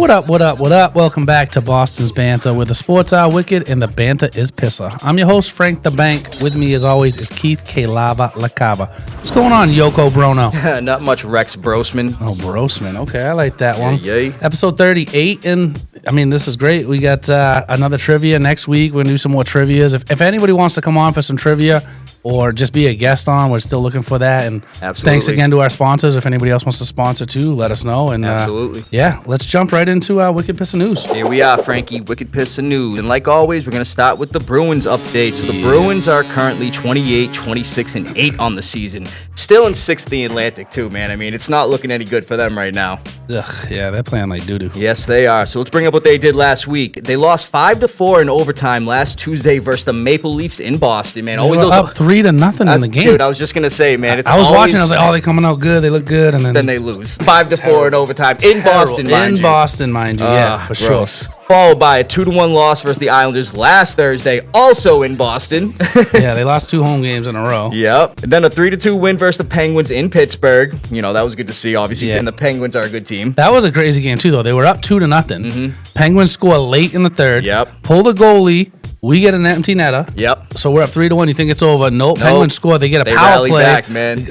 What up, what up, what up? Welcome back to Boston's Banter, where the sports are wicked and the banter is Pissah. I'm your host, Frank the Bank. With me, as always, is Keith LaCava. What's going on, Yoko Brono? Not much, Rex Brosman. Oh, Brosman. Okay, I like that one. Yay. Episode 38, and I mean, this is great. We got another trivia next week. We're going to do some more trivias. If anybody wants to come on for some trivia or just be a guest on, we're still looking for that. And Absolutely. Thanks again to our sponsors. If anybody else wants to sponsor too, let us know. And Absolutely. Yeah, let's jump right into our Wicked Pissah News. Here we are, Frankie, Wicked Pissah News. And like always, we're going to start with the Bruins update. So the Bruins are currently 28, 26, and 8 on the season. Still in 6th in the Atlantic, too, man. I mean, it's not looking any good for them right now. Ugh, yeah, they're playing like doo-doo. Yes, they are. So let's bring up what they did last week. They lost 5-4 in overtime last Tuesday versus the Maple Leafs in Boston, man. They were up 3-0 in the game. Dude, I was just going to say, man. I was watching. I was like, oh, they're coming out good. They look good. And then they lose. 5-4 in overtime. In Boston, mind you. In Boston, mind you. Yeah, for gross. sure. Followed by a 2-1 loss versus the Islanders last Thursday, also in Boston. Yeah, they lost 2 home games in a row. Yep. And then a 3-2 win versus the Penguins in Pittsburgh. You know, that was good to see, obviously. Yeah. And the Penguins are a good team. That was a crazy game, too, though. They were up 2-0. Mm-hmm. Penguins score late in the third. Yep. Pull the goalie. We get an empty netter. Yep. So we're up 3-1. You think it's over? Nope. Penguins score. They get a power play. Back, man.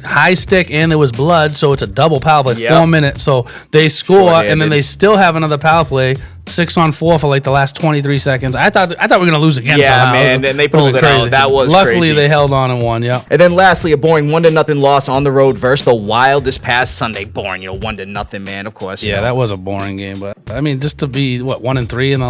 High stick, and there was blood, so it's a double power play. Yep. 4 minutes. So they score, and then they still have another power play. 6-on-4 for like the last 23 seconds. I thought we were gonna lose again. Yeah, somehow. man, and they pulled it out. That was Luckily, crazy. they held on and won. Yeah. And then lastly, a boring 1-0 loss on the road versus the Wild this past Sunday. Boring, 1-0, man. Of course. Yeah, that was a boring game, but I mean, just to be 1-3 in the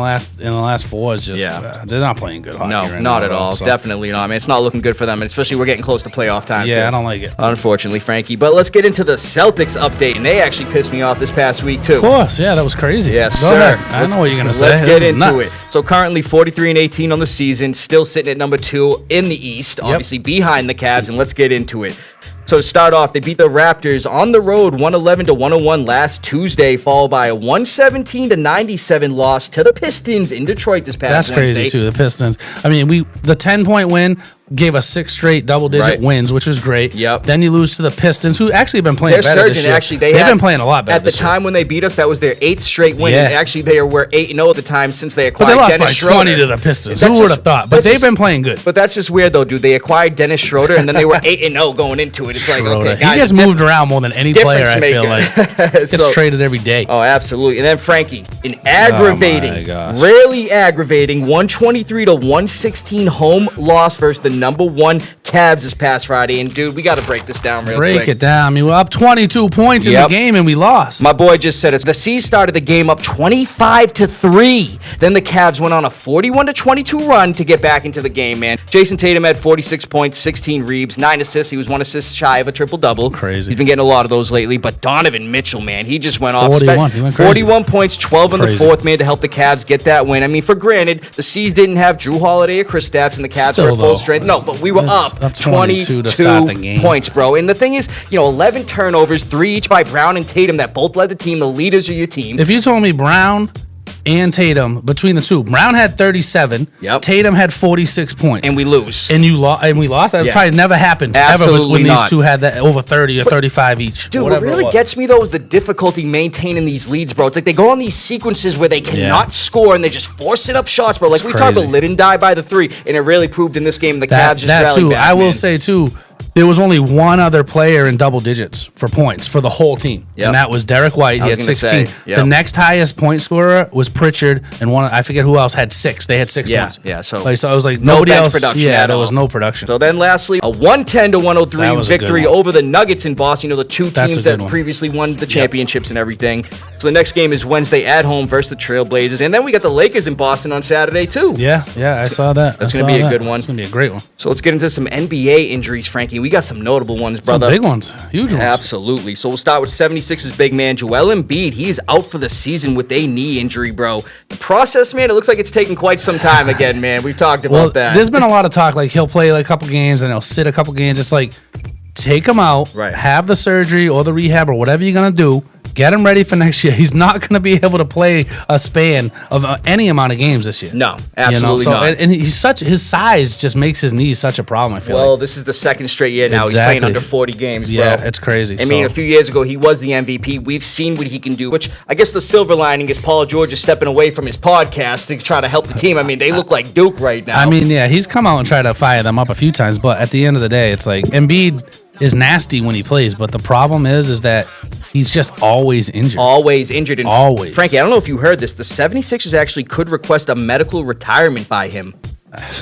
last 4 is just they're not playing good hockey. No, right not now at all. So. Definitely not. I mean, it's not looking good for them, and especially we're getting close to playoff time. Yeah, too. I don't like it. Unfortunately, Frankie. But let's get into the Celtics update, and they actually pissed me off this past week too. Of course, yeah, that was crazy. Yes, Go sir. ahead. I know what you're gonna say. Let's get into nuts. it. So currently 43-18 on the season, still sitting at number 2 in the East, obviously behind the Cavs, and let's get into it. So to start off, they beat the Raptors on the road 111-101 last Tuesday, followed by a 117-97 loss to the Pistons in Detroit this past Wednesday. That's crazy too, the Pistons. I mean, the 10-point win gave us 6 straight double-digit wins, which was great. Yep. Then you lose to the Pistons, who actually have been playing better this year. Actually, they've been playing a lot better at the time when they beat us. That was their 8th straight win. Yeah. And actually, they were 8-0 at the time since they acquired Dennis Dennis Schroeder. But they lost by 20 to the Pistons. Who would have thought? But they've been playing good. But that's just weird, though, dude. They acquired Dennis Schroeder, and then they were 8-0 going into it. It's like, okay, guys. He gets moved around more than any player, I feel like. Gets traded every day. Oh, absolutely. And then Frankie, an aggravating, really aggravating 123-116 home loss versus the number 1 Cavs this past Friday. And, dude, we got to break this down real quick. Break it down. I mean, we're up 22 points in the game, and we lost. My boy just said it. The C's started the game up 25-3. Then the Cavs went on a 41-22 run to get back into the game, man. Jason Tatum had 46 points, 16 rebounds, 9 assists. He was 1 assist shy of a triple-double. Crazy. He's been getting a lot of those lately. But Donovan Mitchell, man, he just went 41. off. He went 41 points, 12 in the fourth, man, to help the Cavs get that win. I mean, for granted, the C's didn't have Drew Holiday or Kristaps, and the Cavs were at full strength. No, but we were up 22 points, bro. And the thing is, 11 turnovers, 3 each by Brown and Tatum that both led the team. The leaders of your team. If you told me Brown and Tatum, between the two, Brown had 37. Yep. Tatum had 46 points. And we lose. And we lost? That probably never happened ever when these two had that over 30 or 35 each. Dude, what really gets me, though, is the difficulty maintaining these leads, bro. It's like they go on these sequences where they cannot score, and they just force it up shots, bro. Like we talked about live and die by the 3, and it really proved in this game the Cavs just rallied back, I will say, too, there was only one other player in double digits for points for the whole team, and that was Derek White. He had 16. The next highest point scorer was Pritchard, and I forget who else had 6. They had 6 points. Yeah, so I was like, no nobody bench else. Production there was no production. So then lastly, a 110-103 victory over the Nuggets in Boston. The two teams that previously won the championships and everything. So the next game is Wednesday at home versus the Trailblazers, and then we got the Lakers in Boston on Saturday too. Yeah, I saw that. That's going to be a good one. It's going to be a great one. So let's get into some NBA injuries, Frankie. We got some notable ones, brother. Some big ones. Huge ones. Absolutely. So we'll start with 76ers big man Joel Embiid. He is out for the season with a knee injury, bro. The process, man, it looks like it's taking quite some time again, man. We've talked about that. There's been a lot of talk, like he'll play like a couple games and he'll sit a couple games. It's like, take him out, have the surgery or the rehab or whatever you're going to do, Get him ready for next year. He's not going to be able to play a span of any amount of games this year. No, absolutely not. And his size just makes his knees such a problem, I feel like. Well, this is the second straight year now. He's playing under 40 games, bro. Yeah, it's crazy. I mean, a few years ago, he was the MVP. We've seen what he can do, which I guess the silver lining is Paul George is stepping away from his podcast to try to help the team. I mean, they look like Duke right now. I mean, yeah, he's come out and tried to fire them up a few times, but at the end of the day, it's like Embiid is nasty when he plays, but the problem is that he's just always injured. Always injured. And always. Frankie, I don't know if you heard this. The 76ers actually could request a medical retirement by him.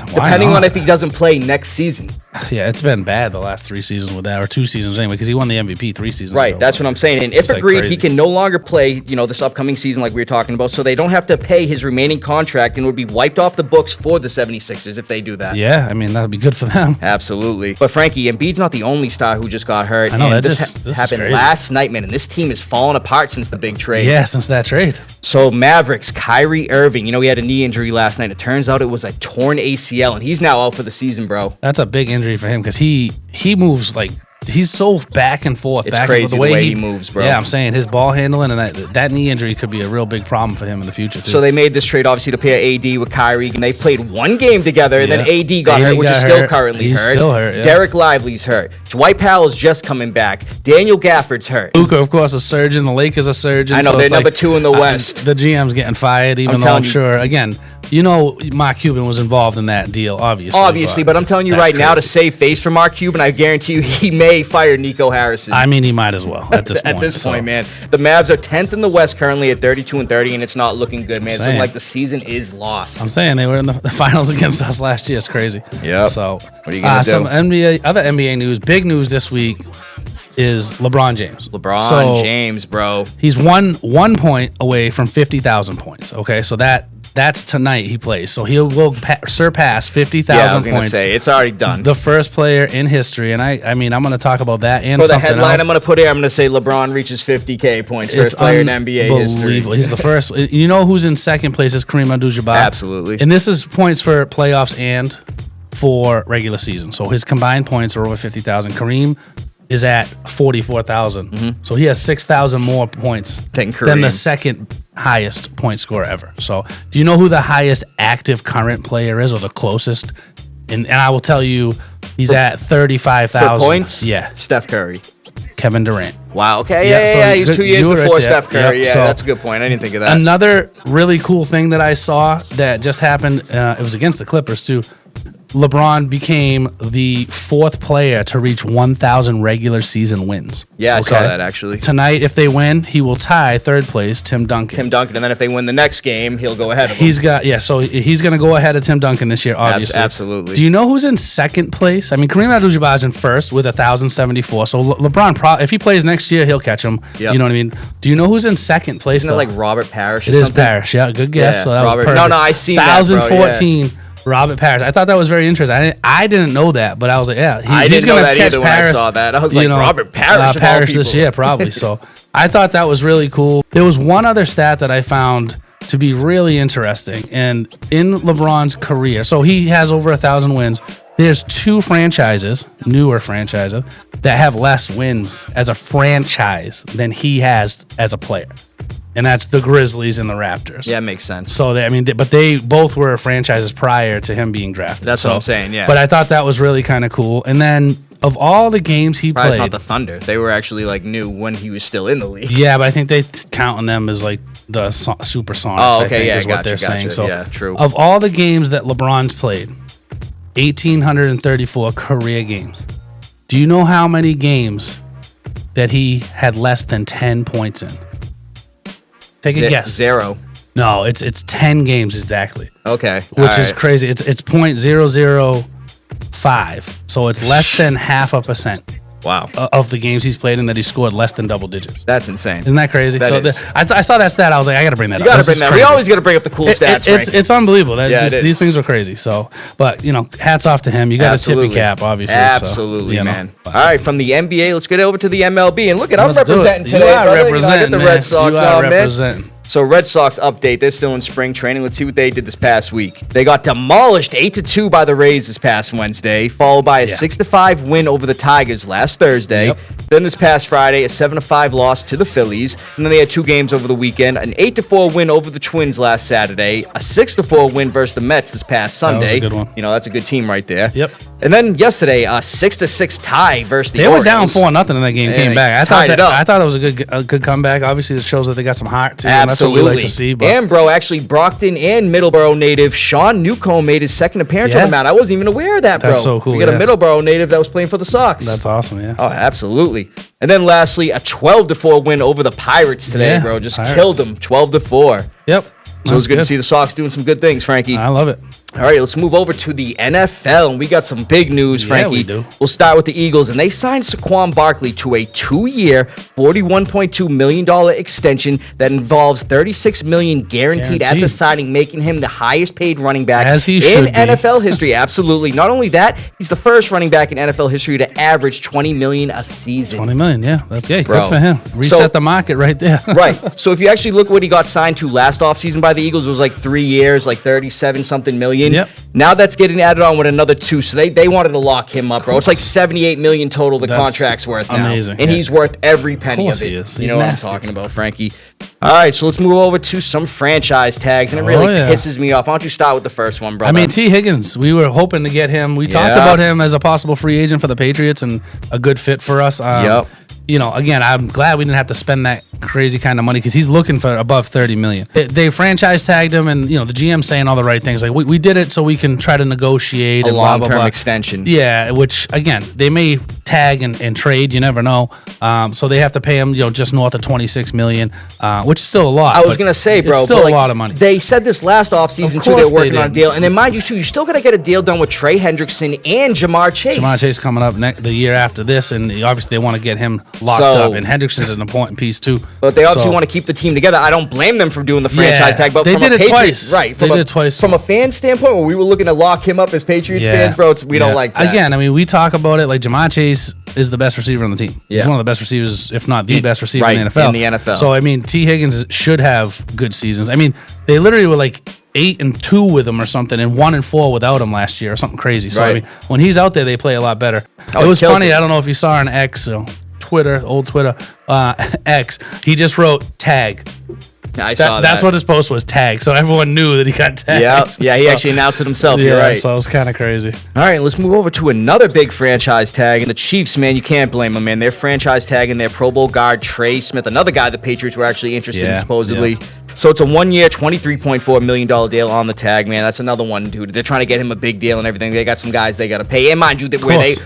Depending on if he doesn't play next season. Yeah, it's been bad the last 3 seasons with that, or 2 seasons anyway, because he won the MVP 3 seasons right, ago. That's what I'm saying. And if agreed, he can no longer play, this upcoming season like we were talking about, so they don't have to pay his remaining contract and it would be wiped off the books for the 76ers if they do that. Yeah, I mean, that would be good for them. Absolutely. But Frankie, Embiid's not the only star who just got hurt. I know, and this happened last night, man, and this team is falling apart since the big trade. Yeah, since that trade. So Mavericks, Kyrie Irving, he had a knee injury last night. It turns out it was a torn ACL, and he's now out for the season, bro. That's a big injury for him because he moves like he's so back and forth. It's crazy the way he moves, bro. Yeah, I'm saying his ball handling and that knee injury could be a real big problem for him in the future too. So they made this trade obviously to pair AD with Kyrie, and they played 1 game together, and then AD got hurt, which is still currently hurt. He's still hurt. Yeah. Derek Lively's hurt. Dwight Powell's just coming back. Daniel Gafford's hurt. Luka, of course, a surgeon. The Lakers a surgeon. I know, they're number 2 in the West. The GM's getting fired, even though I'm sure again. Mark Cuban was involved in that deal, obviously. But I'm telling you right now, to save face for Mark Cuban, I guarantee you he may fire Nico Harrison. I mean, he might as well at this point. At this point, man. The Mavs are 10th in the West currently at 32-30, and it's not looking good, man. It's looking like the season is lost. I'm saying they were in the finals against us last year. It's crazy. Yeah. So, what are you going to do? Some other NBA news, big news this week is LeBron James. James, bro. He's 1 point away from 50,000 points. Okay, so that's tonight he plays. So he will surpass 50,000 points. Yeah, I was going to say, it's already done. The first player in history. And I mean, I'm going to talk about that and for the something headline else. I'm going to put here, I'm going to say LeBron reaches 50K points. First player in NBA history. He's the first. You know who's in second place is Kareem Abdul-Jabbar. Absolutely. And this is points for playoffs and for regular season. So his combined points are over 50,000. Kareem is at 44,000. Mm-hmm. So he has 6,000 more points than the second highest point scorer ever. So do you know who the highest active current player is, or the closest? And I will tell you, he's at 35,000 points. Yeah, Steph Curry, Kevin Durant. Wow. Okay. Yeah. He was 2 years before right Steph Curry. Yep. Yeah, So that's a good point. I didn't think of that. Another really cool thing that I saw that just happened. It was against the Clippers too. LeBron became the 4th player to reach 1,000 regular season wins. Yeah, I saw that actually. Tonight, if they win, he will tie 3rd place, Tim Duncan. And then if they win the next game, he'll go ahead of him. So he's going to go ahead of Tim Duncan this year, obviously. Absolutely. Do you know who's in second place? I mean, Kareem Abdul-Jabbar is in first with 1,074. So LeBron, if he plays next year, he'll catch him. Yep. You know what I mean? Do you know who's in second place? Isn't it like Robert Parrish or something? It is Parrish, yeah. Good guess. Yeah, so that Robert, was perfect. No, I see that, bro. 1,014. Robert Parrish. I thought that was very interesting. I didn't know that, but I was like, yeah. I didn't know that either when I saw that. I was like, Robert Parrish of all people. This year, probably. So I thought that was really cool. There was one other stat that I found to be really interesting. And in LeBron's career, so he has over 1,000 wins. There's 2 franchises, newer franchises, that have less wins as a franchise than he has as a player. And that's the Grizzlies and the Raptors. Yeah, it makes sense. So, they both were franchises prior to him being drafted. That's what I'm saying, yeah. But I thought that was really kind of cool. And then, of all the games he played... not the Thunder. They were actually, new when he was still in the league. Yeah, but I think they count on them as, the Supersonics, I think, is what they're saying. So, yeah, true. Of all the games that LeBron's played, 1,834 career games, do you know how many games that he had less than 10 points in? Take a guess. 0. No, it's 10 games exactly. Okay. Which is crazy. It's 0.005. So it's less than 0.5%. Wow. Of the games he's played in that he scored less than double digits. That's insane. Isn't that crazy? I saw that stat. I was like, I got to bring that up. You got to bring that. We always got to bring up the cool stats. It's unbelievable. These things are crazy. So, but hats off to him. You got a tippy cap, obviously. Absolutely, man. All right, from the NBA, let's get over to the MLB. And look at, I'm representing today. You are representing, the Red Sox on, man. So Red Sox update, they're still in spring training. Let's see what they did this past week. They got demolished 8-2 by the Rays this past Wednesday, followed by a 6-5 win over the Tigers last Thursday. Yep. Then this past Friday, a 7-5 loss to the Phillies. And then they had 2 games over the weekend. An 8-4 win over the Twins last Saturday. A 6-4 win versus the Mets this past Sunday. That was a good one. You know, that's a good team right there. Yep. And then yesterday, a 6-6 tie versus the Orioles. They went down 4-0 in that game, came back. I thought that was a good comeback. Obviously, it shows that they got some heart, too. And that's what we like to see. But. And, bro, actually, Brockton and Middleborough native Sean Newcomb made his second appearance on the mound. I wasn't even aware of that, bro. That's so cool. We got a Middleborough native that was playing for the Sox. That's awesome, yeah. Oh, absolutely. And then lastly, a 12-4 win over the Pirates today, bro. Just killed them, 12-4. Yep. So it was good to see the Sox doing some good things, Frankie. I love it. All right, let's move over to the NFL, and we got some big news, Frankie. Yeah, we do. We'll start with the Eagles, and they signed Saquon Barkley to a 2-year, $41.2 million extension that involves $36 million guaranteed at the signing, making him the highest-paid running back in NFL history. Absolutely. Not only that, he's the first running back in NFL history to average $20 million a season. $20 million, yeah. That's good. Good for him. Reset the market right there. Right. So if you actually look what he got signed to last offseason by the Eagles, it was like 3 years, like 37-something million. Yep. Now that's getting added on with another 2, so they wanted to lock him up, bro. It's like $78 million total the contract's worth now. Amazing. And he's worth every penny of it. He is. You know what I'm talking about, Frankie. All right, so let's move over to some franchise tags, and it really pisses me off. Why don't you start with the first one, brother? I mean, T. Higgins, we were hoping to get him. We talked about him as a possible free agent for the Patriots and a good fit for us. You know, again, I'm glad we didn't have to spend that crazy kind of money because he's looking for above $30 million. They franchise tagged him, and you know the GM saying all the right things. Like we did it so we can try to negotiate a long-term extension. Yeah, which again they may tag and trade. You never know. So they have to pay him, you know, just north of $26 million, which is still a lot. I was gonna say, bro, it's still a lot of money. They said this last offseason too. They're working on a deal, and then mind you, too, you still gotta get a deal done with Trey Hendrickson and Jamar Chase. Jamar Chase coming up the year after this, and obviously they want to get him locked up. And Hendrickson's an important piece too. But they obviously want to keep the team together. I don't blame them for doing the franchise tag. But they from did it twice, right? They did it twice. From a fan standpoint, when we were looking to lock him up as Patriots fans, bro, we don't like that. Again, I mean, we talk about it like Jamar Chase is the best receiver on the team. He's one of the best receivers, if not the best receiver in the NFL. So I mean, T. Higgins should have good seasons. I mean, they literally were like 8-2 with him or something, and 1-4 without him last year or something crazy. So I mean, when he's out there, they play a lot better. It was funny. I don't know if you saw on X, old Twitter, X. He just wrote tag. I saw that. That's what his post was, tag. So everyone knew that he got tagged. Yeah, he actually announced it himself. You're right. So it was kind of crazy. All right, let's move over to another big franchise tag. And the Chiefs, man, you can't blame them, man. They're franchise tagging their Pro Bowl guard, Trey Smith, another guy the Patriots were actually interested in, supposedly. Yeah. So it's a 1-year, $23.4 million deal on the tag, man. That's another one, dude. They're trying to get him a big deal and everything. They got some guys they got to pay. And mind you,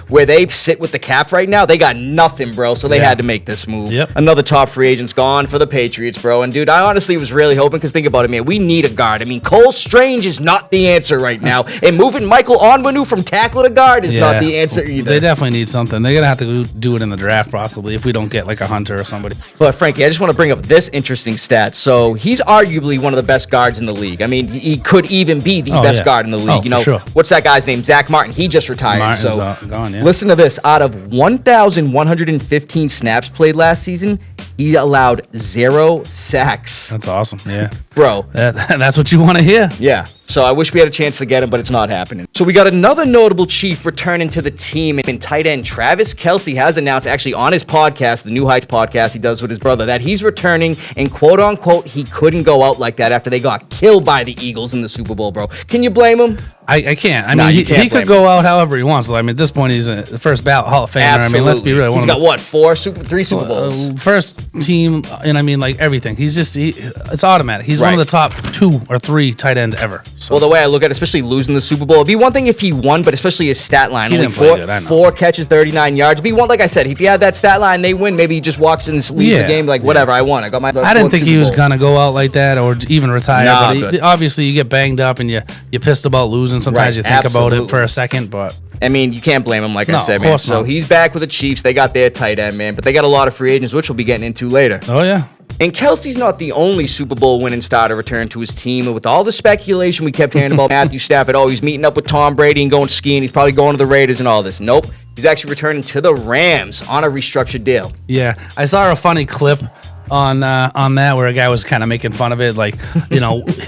where they sit with the cap right now, they got nothing, bro. So they had to make this move. Yep. Another top free agent's gone for the Patriots, bro. And, dude, I honestly was really hoping, because think about it, man. We need a guard. I mean, Cole Strange is not the answer right now. And moving Michael Onwenu from tackle to guard is not the answer either. They definitely need something. They're going to have to do it in the draft, possibly, if we don't get, like, a Hunter or somebody. But, Frankie, I just want to bring up this interesting stat. So he's arguably one of the best guards in the league. I mean, he could even be the best guard in the league. What's that guy's name? Zach Martin. He just retired. Martin's gone, listen to this. Out of 1,115 snaps played last season, he allowed 0 sacks. That's awesome. Yeah. Bro. That's what you want to hear. Yeah. So I wish we had a chance to get him, but it's not happening. So we got another notable Chief returning to the team, and tight end Travis Kelce has announced, actually on his podcast, the New Heights podcast he does with his brother, that he's returning, and quote unquote, he couldn't go out like that after they got killed by the Eagles in the Super Bowl, bro. Can you blame him? I can't. I mean, he could go out however he wants. I mean, at this point, he's the first ballot Hall of Famer. Absolutely. I mean, let's be real. He's got what, 3 Super Bowls? First team, and I mean, like everything. He's just, it's automatic. He's one of the top 2 or 3 tight ends ever. So. Well, the way I look at it, especially losing the Super Bowl, it'd be one thing if he won, but especially his stat line. Only 4 catches, 39 yards. It'd be one, like I said, if he had that stat line, they win. Maybe he just walks in and leaves the game like, whatever, I won. I got my I didn't think he was going to go out like that or even retire. But obviously, you get banged up and you're pissed about losing. Sometimes you think about it for a second, but I mean, you can't blame him, like I said, man. So he's back with the Chiefs. They got their tight end, man, but they got a lot of free agents, which we'll be getting into later. Oh, yeah. And Kelce's not the only Super Bowl winning star to return to his team. And with all the speculation we kept hearing about Matthew Stafford, he's meeting up with Tom Brady and going skiing. He's probably going to the Raiders and all this. Nope. He's actually returning to the Rams on a restructured deal. Yeah. I saw a funny clip on that where a guy was kind of making fun of it, like,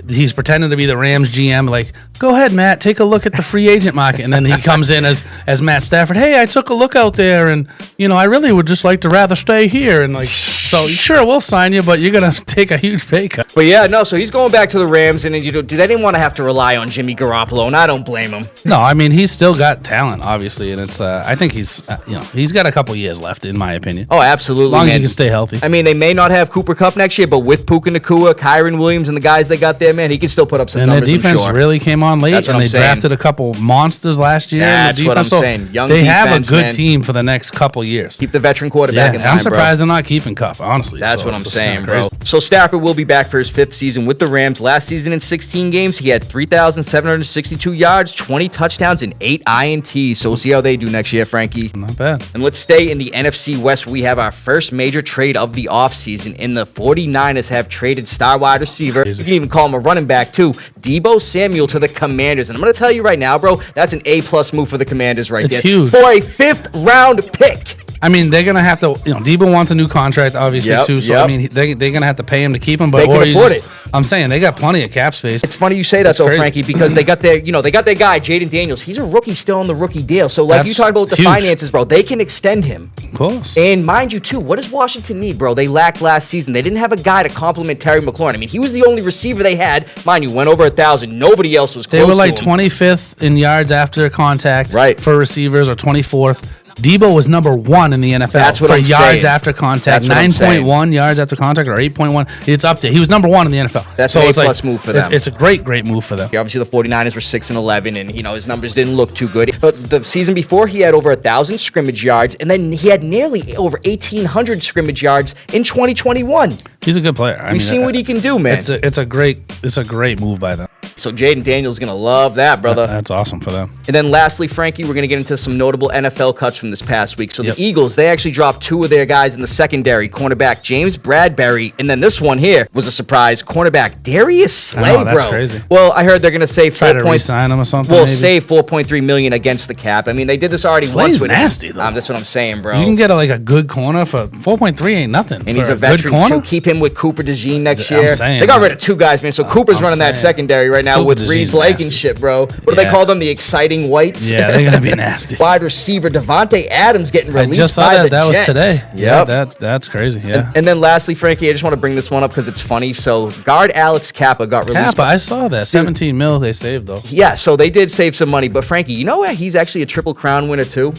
he's pretending to be the Rams GM, like, go ahead, Matt, take a look at the free agent market, and then he comes in as Matt Stafford. Hey, I took a look out there, and I really would just like to rather stay here, and like, so sure, we'll sign you, but you're gonna take a huge pay cut. But yeah, no, so he's going back to the Rams, and they didn't want to have to rely on Jimmy Garoppolo, and I don't blame him. No, I mean, he's still got talent, obviously, and it's I think he's he's got a couple years left, in my opinion. Oh, absolutely, as long as he can stay healthy. I mean, they may not have Cooper Kupp next year, but with Puka Nacua, Kyron Williams, and the guys they got there, man, he can still put up some numbers. And their defense really came on late, and they drafted a couple monsters last year. That's what I'm saying. Young they defense, have a good team for the next couple years. Keep the veteran quarterback in line, I'm surprised they're not keeping Kupp, honestly. That's what I'm saying, bro. So Stafford will be back for his 5th season with the Rams. Last season in 16 games, he had 3,762 yards, 20 touchdowns, and 8 INTs. So we'll see how they do next year, Frankie. Not bad. And let's stay in the NFC West. We have our first major trade of the offseason, and the 49ers have traded star wide receiver. You can even call him a running back, too. Deebo Samuel to the Commanders. And I'm going to tell you right now, bro, that's an A-plus move for the Commanders right there. It's huge. For a 5th-round pick. I mean, they're going to have to, Deebo wants a new contract, obviously, too. So, I mean, they're going to have to pay him to keep him. But they can afford it. I'm saying they got plenty of cap space. It's funny you say that, though, Frankie, because they got their guy, Jaden Daniels. He's a rookie still on the rookie deal. So, like, you talked about the finances, bro. They can extend him. Of course. And mind you, too, what does Washington need, bro? They lacked last season. They didn't have a guy to complement Terry McLaurin. I mean, he was the only receiver they had. Mind you, went over 1,000. Nobody else was close to him. They were like 25th in yards after contact for receivers, or 24th. Deebo was number 1 in the NFL. That's what for I'm yards saying. after contact. 9.1 yards after contact, or 8.1. It's up there. He was number 1 in the NFL. That's an A-plus move for them. It's a great move for them. Obviously, the 49ers were 6-11, and his numbers didn't look too good. But the season before, he had over 1,000 scrimmage yards, and then he had nearly over 1,800 scrimmage yards in 2021. He's a good player. We've seen what he can do, man. It's a great move by them. So Jaden Daniels going to love that, brother. That's awesome for them. And then lastly, Frankie, we're going to get into some notable NFL cuts from this past week. So the Eagles, they actually dropped 2 of their guys in the secondary, cornerback James Bradbury, and then this one here was a surprise, cornerback Darius Slay, that's crazy. Well, I heard they're going to save try to re-sign him or something. Well, save $4.3 million against the cap. I mean, they did this already once with nasty, him. Though. That's what I'm saying, bro. You can get a good corner for 4.3 ain't nothing. And he's a veteran too. Keep him with Cooper DeJean next year. I'm saying, they got rid of 2 guys, man. So Cooper's running that secondary right now with Reed Blake and shit, bro. What do they call them? The exciting whites? Yeah, they're gonna be nasty. Wide receiver Devontae Adams getting released. I just saw by that. The That was Jets. today. Yep. Yeah, that's crazy. Yeah. And then lastly, Frankie, I just want to bring this one up because it's funny. So guard Alex Kappa got released. I saw that. 17 mil they saved though. Yeah, so they did save some money. But Frankie, you know what? He's actually a Triple Crown winner too.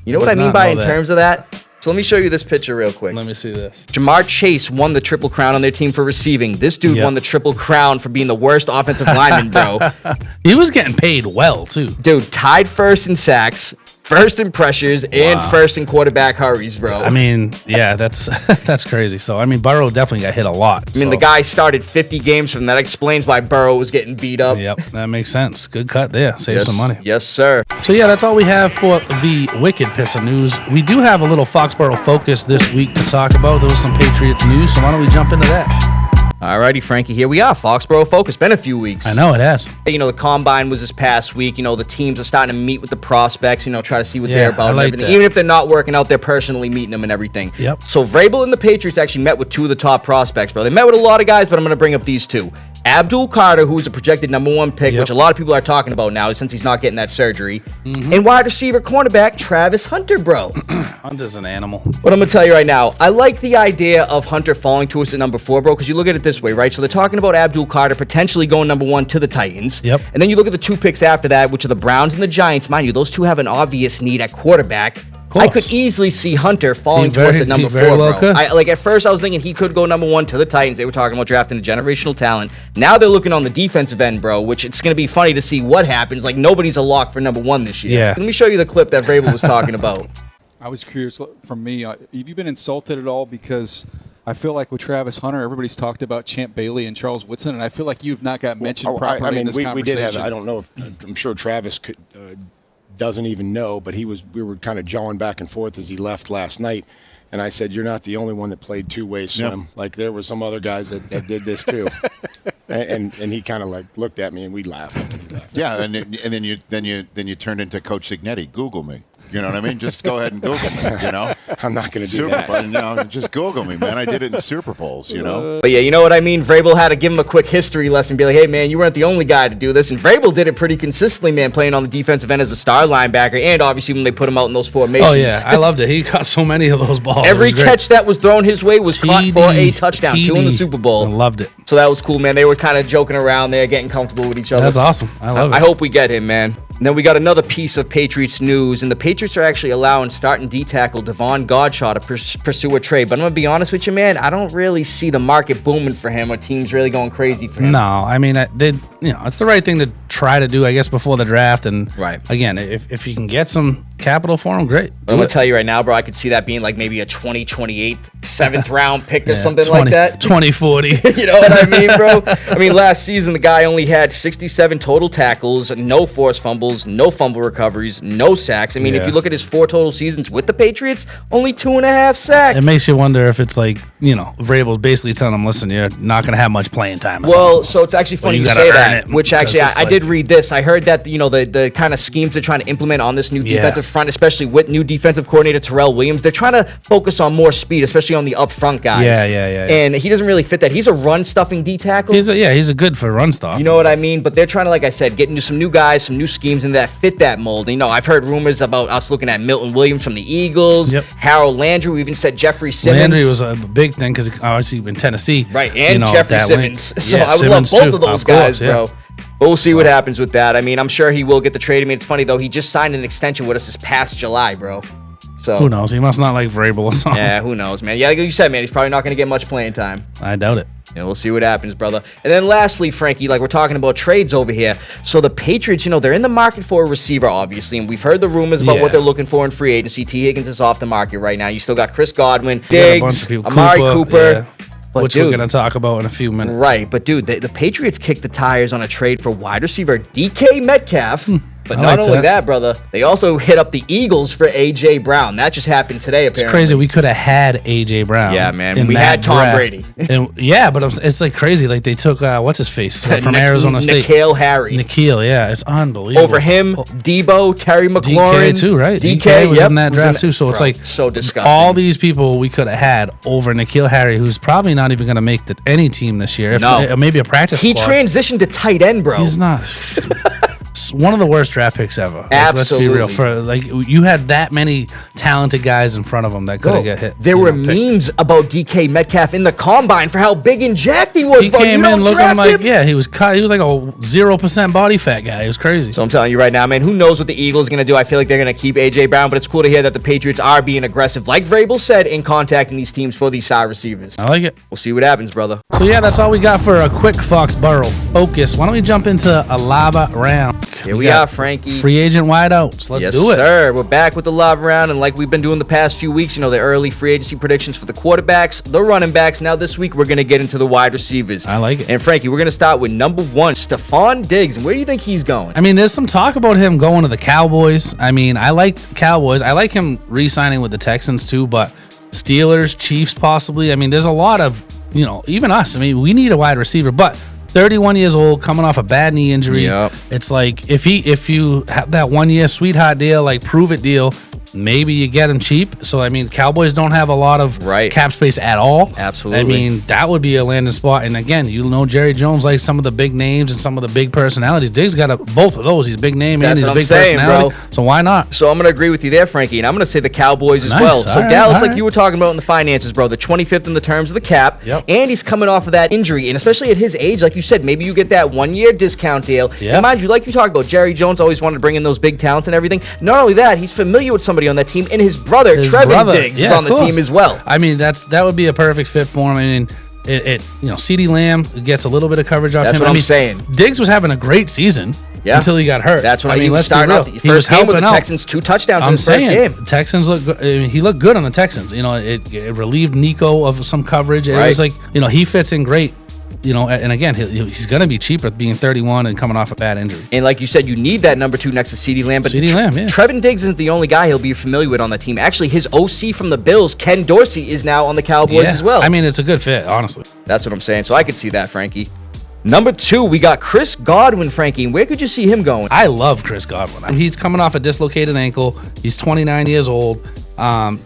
You know what I mean by in terms of that? So let me show you this picture real quick. Let me see this. Jamar Chase won the Triple Crown on their team for receiving. This dude won the Triple Crown for being the worst offensive lineman, bro. He was getting paid well, too. Dude, tied first in sacks, first in pressures, and first in quarterback hurries, bro. I mean, yeah, that's crazy. So, I mean, Burrow definitely got hit a lot. I mean, the guy started 50 games from that. Explains why Burrow was getting beat up. Yep, that makes sense. Good cut there. Save some money. Yes, sir. So, yeah, that's all we have for the Wicked Pissah news. We do have a little Foxborough focus this week to talk about. There was some Patriots news, so why don't we jump into that? Alrighty, Frankie, here we are. Foxborough Focus. Been a few weeks. I know it has. The combine was this past week. The teams are starting to meet with the prospects, try to see what they're about. Like and even if they're not working out, they're personally meeting them and everything. Yep. So Vrabel and the Patriots actually met with 2 of the top prospects, bro. They met with a lot of guys, but I'm going to bring up these 2. Abdul Carter, who's a projected number 1 pick, which a lot of people are talking about now since he's not getting that surgery. And wide receiver cornerback Travis Hunter, bro. Hunter's an animal. But I'm going to tell you right now, I like the idea of Hunter falling to us at number 4, bro, because you look at it this way, right? So they're talking about Abdul Carter potentially going number 1 to the Titans. Yep. And then you look at the 2 picks after that, which are the Browns and the Giants. Mind you, those 2 have an obvious need at quarterback. I could easily see Hunter falling to us at number 4, bro. At first, I was thinking he could go number 1 to the Titans. They were talking about drafting a generational talent. Now they're looking on the defensive end, bro, which it's going to be funny to see what happens. Like, nobody's a lock for number 1 this year. Yeah. Let me show you the clip that Vrabel was talking about. I was curious, from me, have you been insulted at all? Because I feel like with Travis Hunter, everybody's talked about Champ Bailey and Charles Woodson, and I feel like you've not got mentioned properly in this conversation. We did have, I don't know if, I'm sure Travis doesn't even know, but we were kind of jawing back and forth as he left last night. And I said, you're not the only one that played two-way swim. Yep. Like, there were some other guys that did this too. and he kind of looked at me and we laughed. Yeah, and then you turned into Coach Signetti. Google me. You know what I mean? Just go ahead and Google me, you know? I'm not going to do Super that. Bowl, you know, just Google me, man. I did it in Super Bowls, you know? But yeah, you know what I mean? Vrabel had to give him a quick history lesson, be like, hey, man, you weren't the only guy to do this. And Vrabel did it pretty consistently, man, playing on the defensive end as a star linebacker, and obviously when they put him out in those formations. Oh, yeah. I loved it. He caught so many of those balls. Every catch that was thrown his way was caught for a touchdown, 2 in the Super Bowl. I loved it. So that was cool, man. They were kind of joking around there, getting comfortable with each other. That's awesome. I love it. I hope we get him, man. And then we got another piece of Patriots news, and the Patriots are actually allowing starting D-tackle Devon Godshaw to pursue a trade. But I'm going to be honest with you, man, I don't really see the market booming for him or teams really going crazy for him. No, I mean, it's the right thing to try to do, I guess, before the draft. And right. Again, if you can get some capital for him, great. I'm going to tell you right now, bro, I could see that being like maybe a 2028 7th round pick or something like that. 2040. You know what I mean, bro? I mean, last season, the guy only had 67 total tackles, no forced fumbles, no fumble recoveries, no sacks. I mean, if you look at his 4 total seasons with the Patriots, only 2.5 sacks. It makes you wonder if it's like, Vrabel's basically telling him, listen, you're not going to have much playing time. Well, so it's actually funny you say that, which actually I did read this. I heard that, the kind of schemes they're trying to implement on this new defensive front, especially with new defensive coordinator Terrell Williams, they're trying to focus on more speed, especially on the up front guys. Yeah. And he doesn't really fit that. He's a run-stuffing D-tackle. He's a good for run stop. You know what I mean? But they're trying to, like I said, get into some new guys, some new schemes, and that fit that mold. I've heard rumors about us looking at Milton Williams from the Eagles, Harold Landry. We even said Jeffrey Simmons. Landry was a big thing because obviously in Tennessee. Right, and Jeffrey Simmons. So I would Simmons love both too, of those guys, bro. But we'll see what happens with that. I mean, I'm sure he will get the trade. I mean, it's funny, though. He just signed an extension with us this past July, bro. So who knows? He must not like Vrabel or something. Yeah, who knows, man. Yeah, like you said, man, he's probably not going to get much playing time. I doubt it. Yeah, we'll see what happens, brother. And then lastly, Frankie, like we're talking about trades over here. So the Patriots, they're in the market for a receiver, obviously, and we've heard the rumors about what they're looking for in free agency. T. Higgins is off the market right now. You still got Chris Godwin, Diggs, Amari Cooper. But which we're going to talk about in a few minutes. Right, but dude, the Patriots kicked the tires on a trade for wide receiver DK Metcalf. But not only that, brother, they also hit up the Eagles for A.J. Brown. That just happened today, apparently. It's crazy. We could have had A.J. Brown. Yeah, man. We had Tom Brady. But it's like crazy. Like they took, what's-his-face from Arizona State. N'Keal Harry. N'Keal, yeah. It's unbelievable. Over him, Debo, Terry McLaurin. DK too, right? DK was in that draft too. So it's like so disgusting. All these people we could have had over N'Keal Harry, who's probably not even going to make any team this year. Maybe a practice squad. He transitioned to tight end, bro. He's not. One of the worst draft picks ever. Absolutely. Let's be real. You had that many talented guys in front of him that could have got hit. There were memes about DK Metcalf in the combine for how big and jacked he was. He came in looking like he was cut. He was like a 0% body fat guy. He was crazy. So I'm telling you right now, man, who knows what the Eagles are going to do? I feel like they're going to keep A.J. Brown, but it's cool to hear that the Patriots are being aggressive, like Vrabel said, in contacting these teams for these side receivers. I like it. We'll see what happens, brother. So yeah, that's all we got for a quick Foxborough focus. Why don't we jump into a lava round? Here we are, Frankie. Free agent wideouts. Let's do it. Yes, sir. We're back with the lava round, and like we've been doing the past few weeks, the early free agency predictions for the quarterbacks, the running backs. Now this week, we're going to get into the wide receivers. I like it. And Frankie, we're going to start with number 1, Stephon Diggs. And where do you think he's going? I mean, there's some talk about him going to the Cowboys. I mean, I like Cowboys. I like him re-signing with the Texans too, but Steelers, Chiefs possibly. I mean, there's a lot of, even us. I mean, we need a wide receiver, but 31 years old, coming off a bad knee injury. Yep. It's like if you have that 1 year sweetheart deal, like prove it deal, maybe you get him cheap. So I mean, Cowboys don't have a lot of cap space at all. Absolutely. I mean, that would be a landing spot. And again, Jerry Jones likes some of the big names and some of the big personalities. Diggs got both of those. He's a big name and he's a big personality. Bro. So why not? So I'm going to agree with you there, Frankie, and I'm going to say the Cowboys as well. So Dallas, like you were talking about in the finances, bro, the 25th in the terms of the cap, and he's coming off of that injury, and especially at his age, like you said, maybe you get that 1 year discount deal. Yep. And mind you, like you talked about, Jerry Jones always wanted to bring in those big talents and everything. Not only that, he's familiar with somebody on that team, and his brother, Trevin Diggs, is on the team as well. I mean, that would be a perfect fit for him. I mean, CeeDee Lamb gets a little bit of coverage off him. That's what I'm saying. Diggs was having a great season until he got hurt. That's what he was starting out. The first game with the Texans, 2 touchdowns in his first game. Texans look good. He looked good on the Texans. It relieved Nico of some coverage. It was like, he fits in great. And again, he's going to be cheaper being 31 and coming off a bad injury. And like you said, you need that number 2 next to CeeDee Lamb. But CeeDee Lamb, Trevin Diggs isn't the only guy he'll be familiar with on the team. Actually, his OC from the Bills, Ken Dorsey, is now on the Cowboys as well. I mean, it's a good fit, honestly. That's what I'm saying. So I could see that, Frankie. Number 2, we got Chris Godwin, Frankie. Where could you see him going? I love Chris Godwin. I mean, he's coming off a dislocated ankle. He's 29 years old.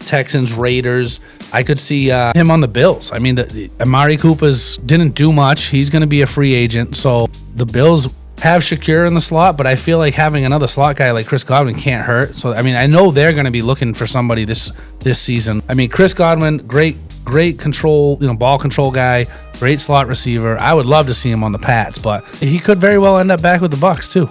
Texans, Raiders. I could see him on the Bills. I mean, Amari Cooper's didn't do much. He's going to be a free agent. So the Bills have Shakir in the slot, but I feel like having another slot guy like Chris Godwin can't hurt. So, I mean, I know they're going to be looking for somebody this season. I mean, Chris Godwin, great control, ball control guy, great slot receiver. I would love to see him on the Pats, but he could very well end up back with the Bucs too,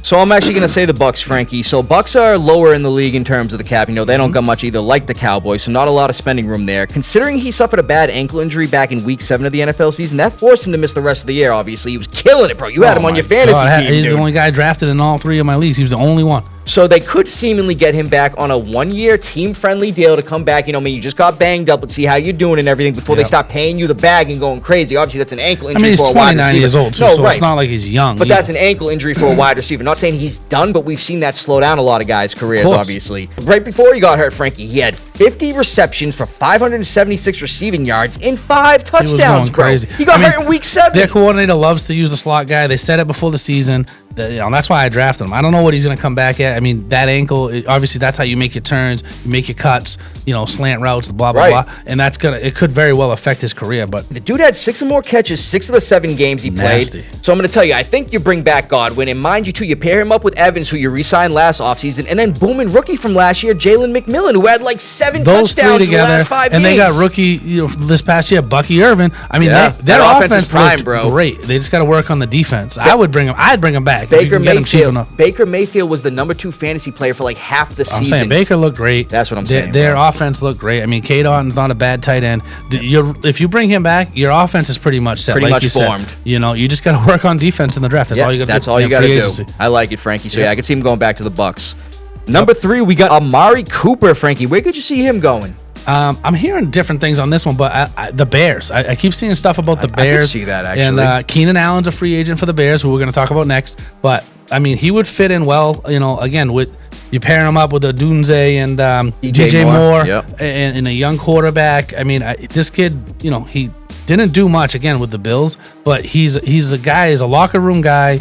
So I'm actually going to say the Bucs, Frankie. So Bucs are lower in the league in terms of the cap. They don't got much either like the Cowboys, so not a lot of spending room there. Considering he suffered a bad ankle injury back in week 7 of the NFL season, that forced him to miss the rest of the year, obviously. He was killing it, bro. You had him on your fantasy team, He's dude. the only guy drafted in all 3 of my leagues. He was the only one. So they could seemingly get him back on a 1-year team-friendly deal to come back. You just got banged up. Let's see how you're doing and everything before they stop paying you the bag and going crazy. Obviously, that's an ankle injury for a wide receiver. He's 29 years old, so it's not like he's young. But that's an ankle injury for a wide receiver. Not saying he's done, but we've seen that slow down a lot of guys' careers, obviously. Right before he got hurt, Frankie, he had 50 receptions for 576 receiving yards and 5 touchdowns, bro. Crazy. He got hurt in week 7. Their coordinator loves to use the slot guy. They said it before the season. That's why I drafted him. I don't know what he's going to come back at. I mean, that ankle, obviously, that's how you make your turns, you make your cuts, slant routes, blah, blah, blah. And it could very well affect his career. But the dude had 6 or more catches, 6 of the 7 games he played. So I'm going to tell you, I think you bring back Godwin. And mind you, too, you pair him up with Evans, who you re-signed last offseason, and then booming rookie from last year, Jalen McMillan, who had like 7 touchdowns in the last 5 games. And they got rookie this past year, Bucky Irvin. I mean, their offense looked great. They just got to work on the defense. I'd bring him back. Baker Mayfield was the number 2 fantasy player for like half the season. I'm saying Baker looked great. That's what I'm saying. Their offense looked great. I mean, K. Daughton's not a bad tight end. If you bring him back, your offense is pretty much set. Pretty much formed. Said. You just got to work on defense in the draft. That's all you got to do. That's all you got to do. I like it, Frankie. So I could see him going back to the Bucs. Number 3, we got Amari Cooper, Frankie. Where could you see him going? I'm hearing different things on this one, but the Bears. I keep seeing stuff about the Bears. I could see that, actually. And Keenan Allen's a free agent for the Bears, who we're going to talk about next. But, I mean, he would fit in well, again, with you pairing him up with a Dunze and DJ Moore and a young quarterback. I mean, this kid, he didn't do much, again, with the Bills, but he's a guy, he's a locker room guy,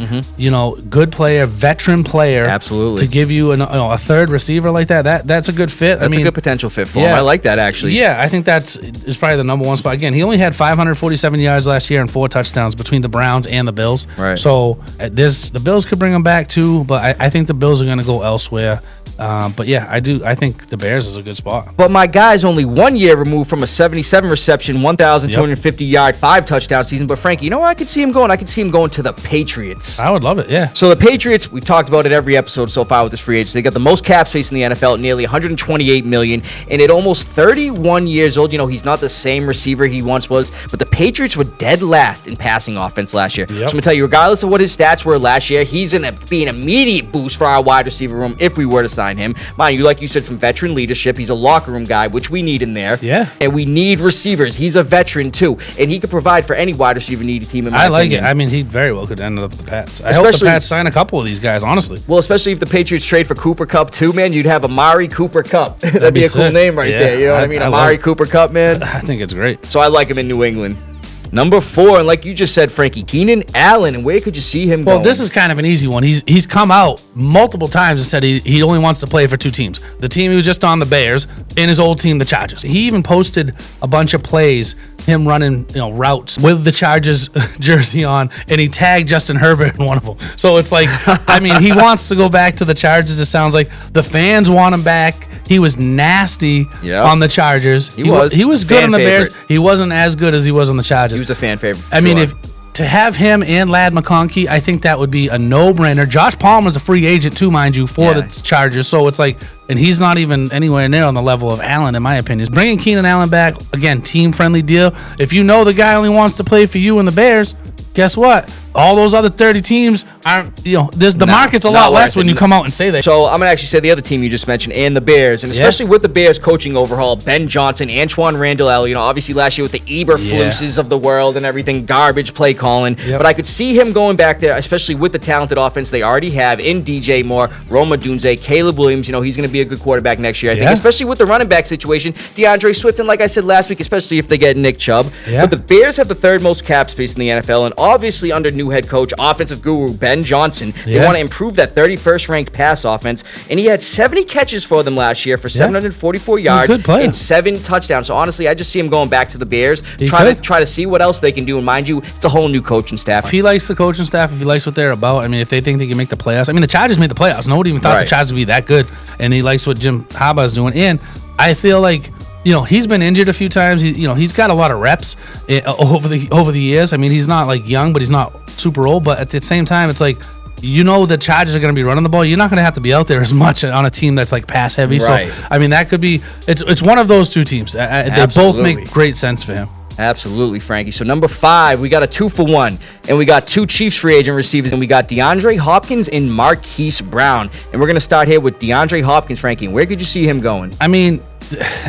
good player, veteran player. Absolutely. To give you a third receiver like that's a good fit. That's a good potential fit for him. I like that, actually. Yeah, I think is probably the number 1 spot. Again, he only had 547 yards last year and 4 touchdowns between the Browns and the Bills. Right. So the Bills could bring him back too, but I think the Bills are going to go elsewhere. But yeah, I think the Bears is a good spot. But my guy's only 1 year removed from a 77 reception, 1,250 yard, 5 touchdown season. But Frankie, you know where I could see him going? I could see him going to the Patriots. I would love it, yeah. So the Patriots, we've talked about it every episode so far with this free agency. They got the most cap space in the NFL at nearly $128 million. And at almost 31 years old, he's not the same receiver he once was. But the Patriots were dead last in passing offense last year. So I'm going to tell you, regardless of what his stats were last year, he's going to be an immediate boost for our wide receiver room if we were to sign him. Mind you, like you said, some veteran leadership. He's a locker room guy, which we need in there. Yeah. And we need receivers. He's a veteran, too. And he could provide for any wide receiver needed team, in my opinion. I like it. I mean, he very well could end up with the Pats. I hope the Pats sign a couple of these guys, honestly. Well, especially if the Patriots trade for Cooper Kupp, too, man. You'd have Amari Cooper Kupp. That'd be a cool name right there. You know what I mean? Amari Cooper Kupp, man. I think it's great. So I like him in New England. Number 4, and like you just said, Frankie, Keenan Allen, and where could you see him going? Well, this is kind of an easy one. He's come out multiple times and said he only wants to play for 2 teams. The team he was just on, the Bears, and his old team, the Chargers. He even posted a bunch of plays, him running routes with the Chargers jersey on, and he tagged Justin Herbert in one of them. So it's like, I mean, he wants to go back to the Chargers. It sounds like the fans want him back. He was nasty on the Chargers. He was good on the Bears. He wasn't as good as he was on the Chargers. He was a fan favorite. I mean, to have him and Ladd McConkey, I think that would be a no-brainer. Josh Palmer's a free agent too, mind you, for the Chargers. So it's like, and he's not even anywhere near on the level of Allen, in my opinion. Bringing Keenan Allen back, again, team-friendly deal. If you know the guy only wants to play for you and the Bears, guess what? all those other 30 teams aren't, the market's a lot less when you come out and say that. So I'm going to actually say the other team you just mentioned and the Bears, and especially with the Bears coaching overhaul, Ben Johnson, Antoine Randall, obviously last year with the Eberfluses of the world and everything, garbage play calling. But I could see him going back there, especially with the talented offense they already have in DJ Moore, Roma Dunze, Caleb Williams. He's going to be a good quarterback next year, I think, especially with the running back situation. DeAndre Swift, and like I said last week, especially if they get Nick Chubb. But the Bears have the third most cap space in the NFL, and obviously under new head coach, offensive guru Ben Johnson, they want to improve that 31st ranked pass offense, and he had 70 catches for them last year for 744 yards and 7 touchdowns. So honestly, I just see him going back to the Bears, try to see what else they can do. And mind you, it's a whole new coaching staff. If he likes the coaching staff, if he likes what they're about, if they think they can make the playoffs. The Chargers made the playoffs. Nobody even thought the Chargers would be that good, and he likes what Jim Harbaugh's doing. And I feel like he's been injured a few times. He's got a lot of reps over the years. He's not like young, but he's not super old. But at the same time, it's like the Chargers are going to be running the ball. You're not going to have to be out there as much on a team that's like pass heavy. Right. So that could be it's one of those two teams. They both make great sense for him. Absolutely, Frankie. So number 5, we got a 2-for-1, and we got 2 Chiefs free agent receivers, and we got DeAndre Hopkins and Marquise Brown. And we're going to start here with DeAndre Hopkins, Frankie. Where could you see him going?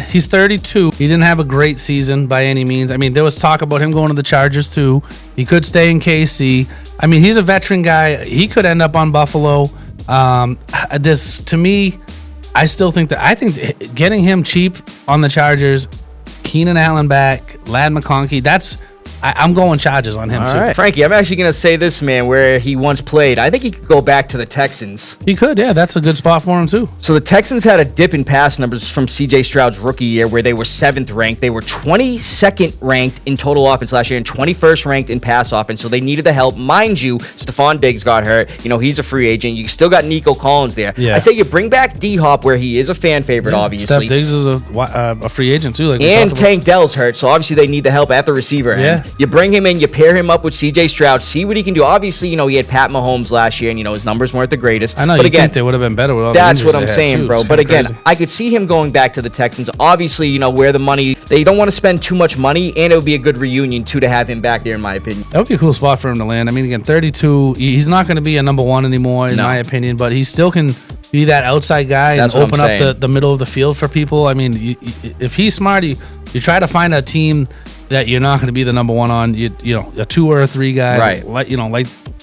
He's 32. He didn't have a great season by any means. There was talk about him going to the Chargers too. He could stay in KC. He's a veteran guy. He could end up on Buffalo. To me, I think getting him cheap on the Chargers, Keenan Allen back, Ladd McConkey, I'm going Chargers on him, too. Right. Frankie, I'm actually going to say this, man, where he once played. I think he could go back to the Texans. He could, yeah. That's a good spot for him, too. So the Texans had a dip in pass numbers from C.J. Stroud's rookie year where they were 7th ranked. They were 22nd ranked in total offense last year and 21st ranked in pass offense. So they needed the help. Mind you, Stephon Diggs got hurt. He's a free agent. You still got Nico Collins there. Yeah. I say you bring back D-Hop where he is a fan favorite, obviously. Steph Diggs is a free agent, too. And Tank Dell's hurt, so obviously they need the help at the receiver end. You bring him in, you pair him up with C.J. Stroud, see what he can do. Obviously, he had Pat Mahomes last year, and, his numbers weren't the greatest. I know, but again, think they would have been better with all that's what I'm saying, bro. But again, I could see him going back to the Texans. Obviously, where the money, they don't want to spend too much money, and it would be a good reunion, too, to have him back there, in my opinion. That would be a cool spot for him to land. Again, 32, he's not going to be a number 1 anymore, in my opinion, but he still can be that outside guy and open up the middle of the field for people. If he's smart, you try to find a team that you're not going to be the number 1 on, a 2 or a 3 guy. Right.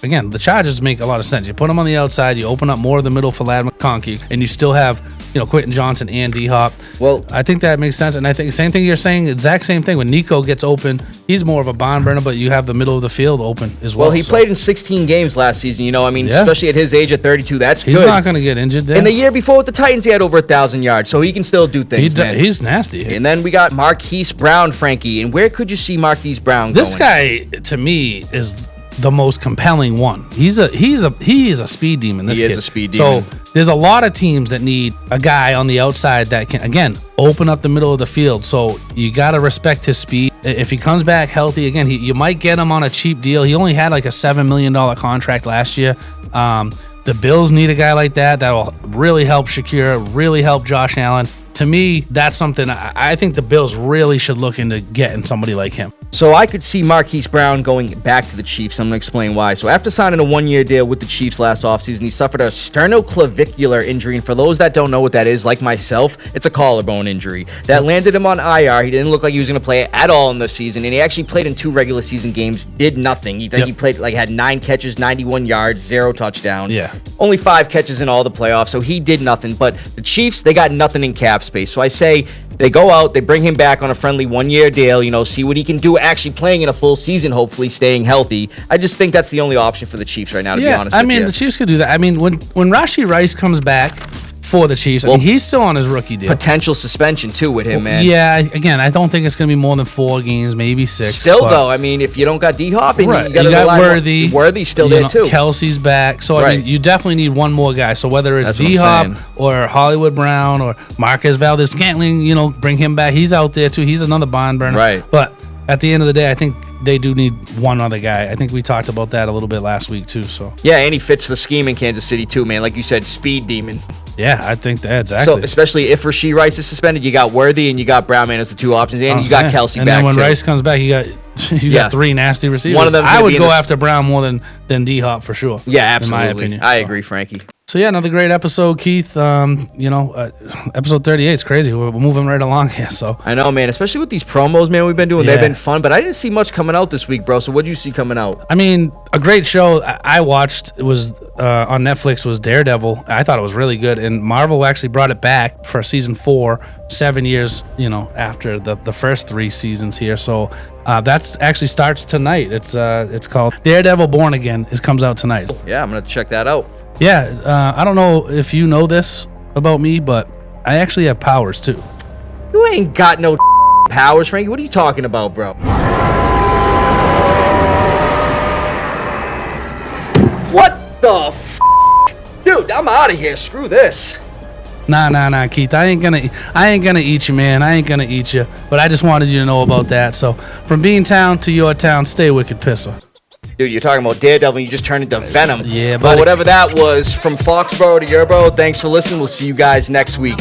Again, the Chargers make a lot of sense. You put them on the outside, you open up more of the middle for Ladd McConkey, and you still have, Quentin Johnson and D-Hop. Well, I think that makes sense. And I think same thing you're saying, exact same thing. When Nico gets open, he's more of a barn burner, but you have the middle of the field open as well. Well, he played in 16 games last season, especially at his age at 32. That's good. He's not going to get injured there. And the year before with the Titans, he had over 1,000 yards, so he can still do things, He's nasty. And then we got Marquise Brown, Frankie. And where could you see Marquise Brown going? This guy, to me, is the most compelling one. He is a speed demon. This kid is a speed demon. So there's a lot of teams that need a guy on the outside that can, again, open up the middle of the field. So you got to respect his speed. If he comes back healthy, again, you might get him on a cheap deal. He only had like a $7 million contract last year. The Bills need a guy like that will really help Shakira, really help Josh Allen. To me, that's something I think the Bills really should look into getting somebody like him. So I could see Marquise Brown going back to the Chiefs. I'm going to explain why. So after signing a 1-year deal with the Chiefs last offseason, he suffered a sternoclavicular injury. And for those that don't know what that is, like myself, it's a collarbone injury that landed him on IR. He didn't look like he was going to play at all in the season. And he actually played in 2 regular season games, did nothing. He played had 9 catches, 91 yards, 0 touchdowns. Yeah. Only 5 catches in all the playoffs. So he did nothing. But the Chiefs, they got nothing in cap space. So I say they go out, they bring him back on a friendly 1-year deal, see what he can do actually playing in a full season, hopefully staying healthy. I just think that's the only option for the Chiefs right now, to be honest with you. The Chiefs could do that. When Rashee Rice comes back for the Chiefs, he's still on his rookie deal. Potential suspension, too, with him, man. Yeah, again, I don't think it's going to be more than 4 games, maybe 6. Still, though, if you don't got D-Hop, and you got Worthy. Worthy's still there, too. Kelsey's back. So, you definitely need one more guy. So, whether it's D-Hop or Hollywood Brown or Marquez Valdez-Scantling, bring him back. He's out there, too. He's another barn burner. Right. But at the end of the day, I think they do need one other guy. I think we talked about that a little bit last week, too. So yeah, and he fits the scheme in Kansas City, too, man. Like you said, speed demon. Yeah, I think that exactly. So, especially if Rashee Rice is suspended, you got Worthy and you got Brown, man, as the 2 options, and you got Kelsey back, too. And then when Rice comes back, you got You got 3 nasty receivers. One of them. I would go after Brown more than D-Hop for sure. Yeah, absolutely. In my opinion. I agree, Frankie. So yeah, another great episode, Keith. Episode 38 is crazy. We're moving right along here. So I know, man. Especially with these promos, man, we've been doing. They've been fun, but I didn't see much coming out this week, bro. So what did you see coming out? I mean, a great show I watched. It was on Netflix. Was Daredevil. I thought it was really good, and Marvel actually brought it back for season 4, 7 years, after the first 3 seasons here. So that's actually starts tonight. It's called Daredevil Born Again. It comes out tonight. Yeah, I'm gonna check that out. Yeah, I don't know if you know this about me, but I actually have powers too. You ain't got no powers, Frankie. What are you talking about, bro? What the Dude, I'm out of here. Screw this. Nah, Keith. I ain't gonna eat you, man. I ain't gonna eat you. But I just wanted you to know about that. So, from Bean Town to your town, stay wicked, Pissah. Dude, you're talking about Daredevil and you just turned into Venom. Yeah, but whatever that was, from Foxborough to Yerborough, thanks for listening. We'll see you guys next week.